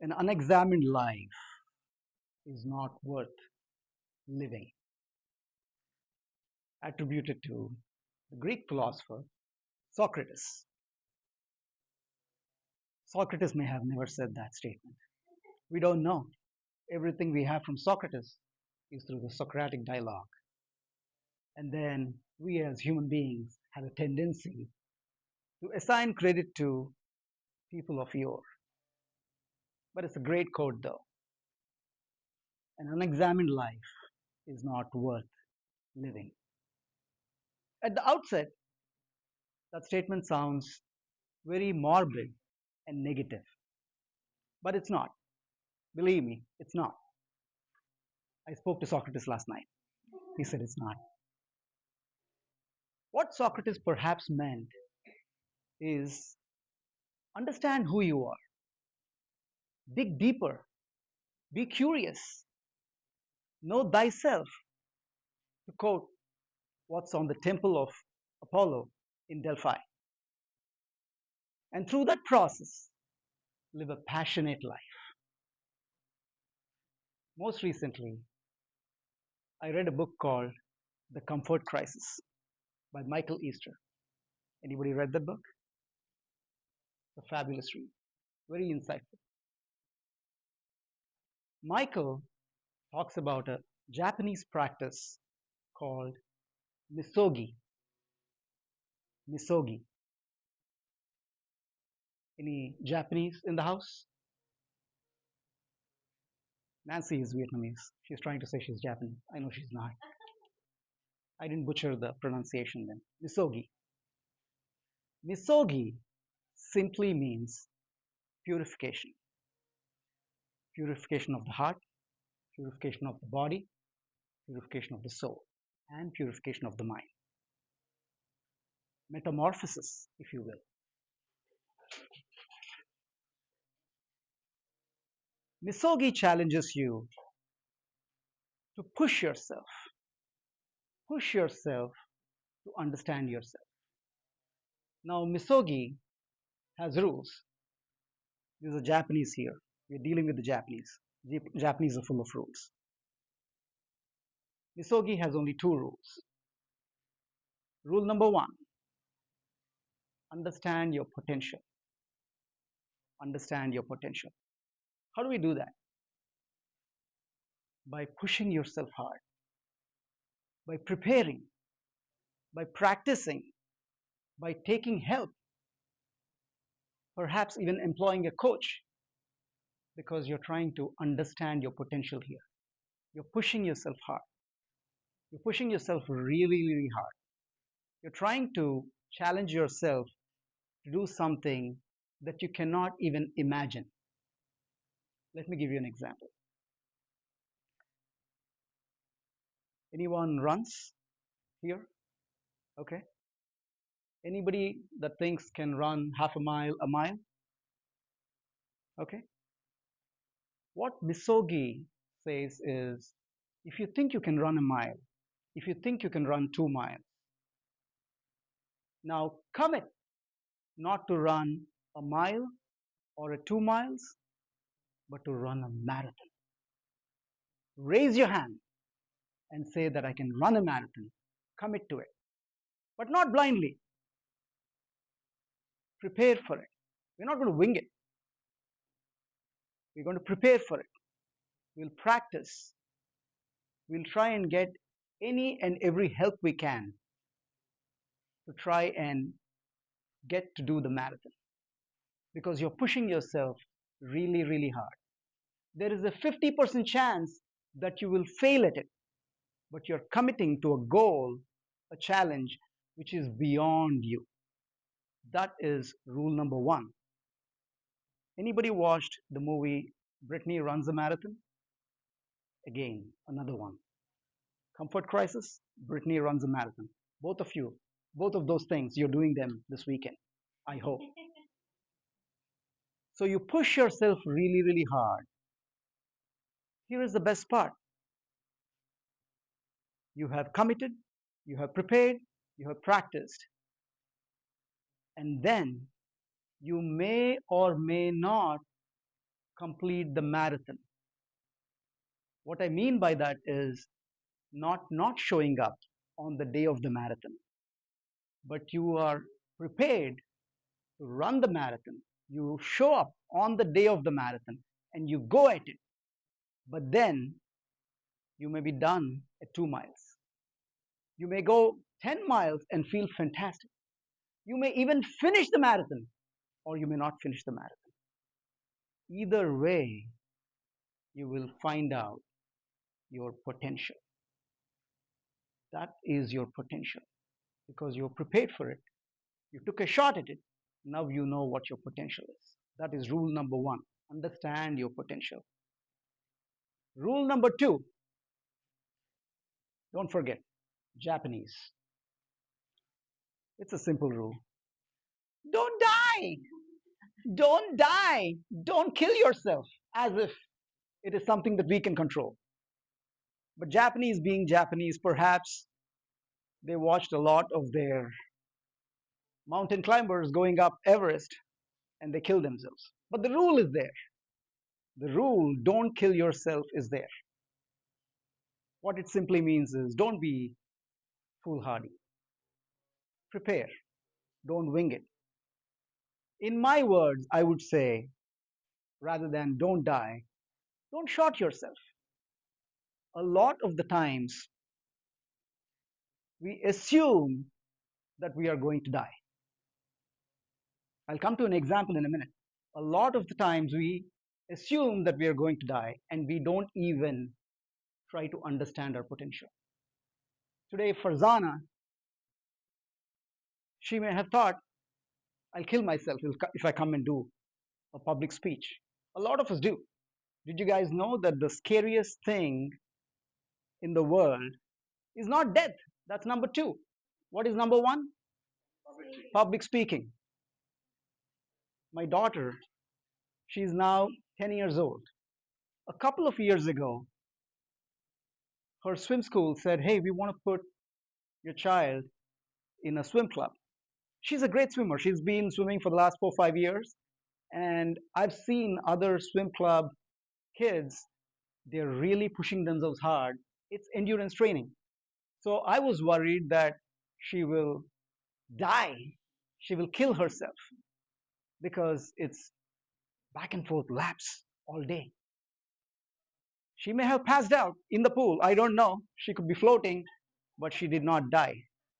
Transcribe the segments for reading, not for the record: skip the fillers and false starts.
An unexamined life is not worth living. Attributed to the Greek philosopher Socrates. Socrates may have never said that statement. We don't know. Everything we have from Socrates is through the Socratic dialogue. And then we as human beings have a tendency to assign credit to people of yore. But it's a great quote, though. An unexamined life is not worth living. At the outset, that statement sounds very morbid and negative, but it's not. Believe me, it's not. I spoke to Socrates last night. He said it's not. What Socrates perhaps meant is understand who you are, dig deeper, be curious, know thyself, to quote what's on the temple of Apollo in Delphi. And through that process, live a passionate life. Most recently, I read a book called The Comfort Crisis by Michael Easter. Anybody read that book? It's a fabulous read, very insightful. Michael talks about a Japanese practice called Misogi. Misogi. Any Japanese in the house? Nancy is Vietnamese. She's trying to say she's Japanese. I know she's not. I didn't butcher the pronunciation then. Misogi. Misogi simply means purification. Purification of the heart, purification of the body, purification of the soul, and purification of the mind. Metamorphosis, if you will. Misogi challenges you to push yourself to understand yourself. Now, Misogi has rules. There's a Japanese here. We're dealing with the Japanese. The Japanese are full of rules. Misogi has only two rules. Rule number one, understand your potential. Understand your potential. How do we do that? By pushing yourself hard, by preparing, by practicing, by taking help, perhaps even employing a coach, because you're trying to understand your potential here. You're pushing yourself hard. You're pushing yourself really, really hard. You're trying to challenge yourself to do something that you cannot even imagine. Let me give you an example. Anyone runs here? Okay. Anybody that thinks can run half a mile, a mile? Okay. What Misogi says is if you think you can run a mile, if you think you can run 2 miles, now commit not to run a mile or a 2 miles, but to run a marathon. Raise your hand and say that I can run a marathon. Commit to it, but not blindly. Prepare for it. We're not going to wing it. We're going to prepare for it. We'll practice. We'll try and get any and every help we can to try and get to do the marathon because you're pushing yourself really, really hard. There is a 50% chance that you will fail at it, but you're committing to a goal, a challenge which is beyond you. That is rule number one. Anybody watched the movie Brittany Runs a Marathon? Again, another one. Comfort crisis, Brittany runs a marathon. Both of you, both of those things, you're doing them this weekend, I hope. So you push yourself really, really hard. Here is the best part. You have committed, you have prepared, you have practiced, and then you may or may not complete the marathon. What I mean by that is not showing up on the day of the marathon, but you are prepared to run the marathon. You show up on the day of the marathon and you go at it. But then you may be done at 2 miles. You may go 10 miles and feel fantastic. You may even finish the marathon, or you may not finish the marathon. Either way, you will find out your potential. That is your potential because you're prepared for it. You took a shot at it. Now you know what your potential is. That is rule number one. Understand your potential. Rule number two, don't forget Japanese. It's a simple rule. Don't die! Don't die! Don't kill yourself as if it is something that we can control. But Japanese, being Japanese, perhaps they watched a lot of their mountain climbers going up Everest and they killed themselves. But the rule is there. The rule, don't kill yourself, is there. What it simply means is don't be foolhardy. Prepare. Don't wing it. In my words, I would say, rather than don't die, don't shot yourself. A lot of the times, we assume that we are going to die. I'll come to an example in a minute. A lot of the times, we assume that we are going to die and we don't even try to understand our potential. Today, Farzana, she may have thought, I'll kill myself if I come and do a public speech. A lot of us do. Did you guys know that the scariest thing in the world is not death? That's number two. What is number one? Public speaking. My daughter, she's now 10 years old. A couple of years ago, her swim school said, hey, we want to put your child in a swim club. She's a great swimmer. She's been swimming for the last 4 or 5 years. And I've seen other swim club kids, they're really pushing themselves hard. It's endurance training. So I was worried that she will die. She will kill herself because it's back and forth laps all day. She may have passed out in the pool. I don't know. She could be floating, but she did not die.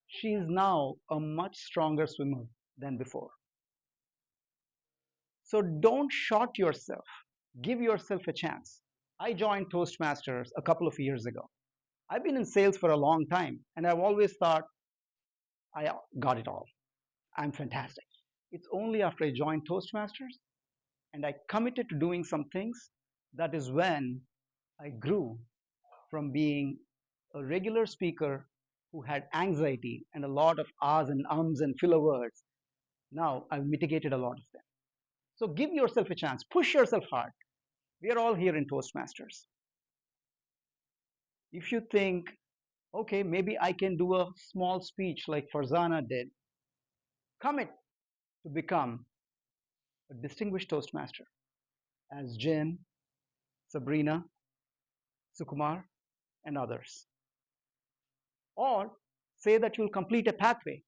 She is now a much stronger swimmer than before. So don't short yourself. Give yourself a chance. I joined Toastmasters a couple of years ago. I've been in sales for a long time, and I've always thought I got it all. I'm fantastic. It's only after I joined Toastmasters and I committed to doing some things that is when I grew from being a regular speaker who had anxiety and a lot of ahs and ums and filler words. Now I've mitigated a lot of them. So give yourself a chance, push yourself hard. We are all here in Toastmasters. If you think, okay, maybe I can do a small speech like Farzana did, commit to become a distinguished Toastmaster as Jim, Sabrina, Sukumar, and others. Or say that you'll complete a pathway,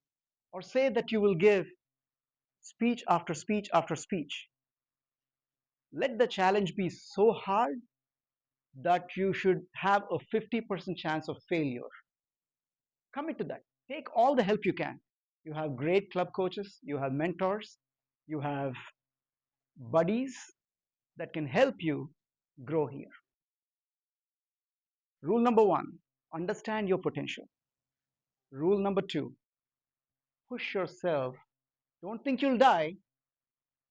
or say that you will give speech after speech after speech. Let the challenge be so hard that you should have a 50% chance of failure. Commit to that. Take all the help you can. You have great club coaches, you have mentors, you have buddies that can help you grow here. Rule number one, understand your potential. Rule number two, push yourself. Don't think you'll die,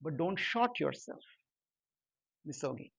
but don't short yourself. Misogi.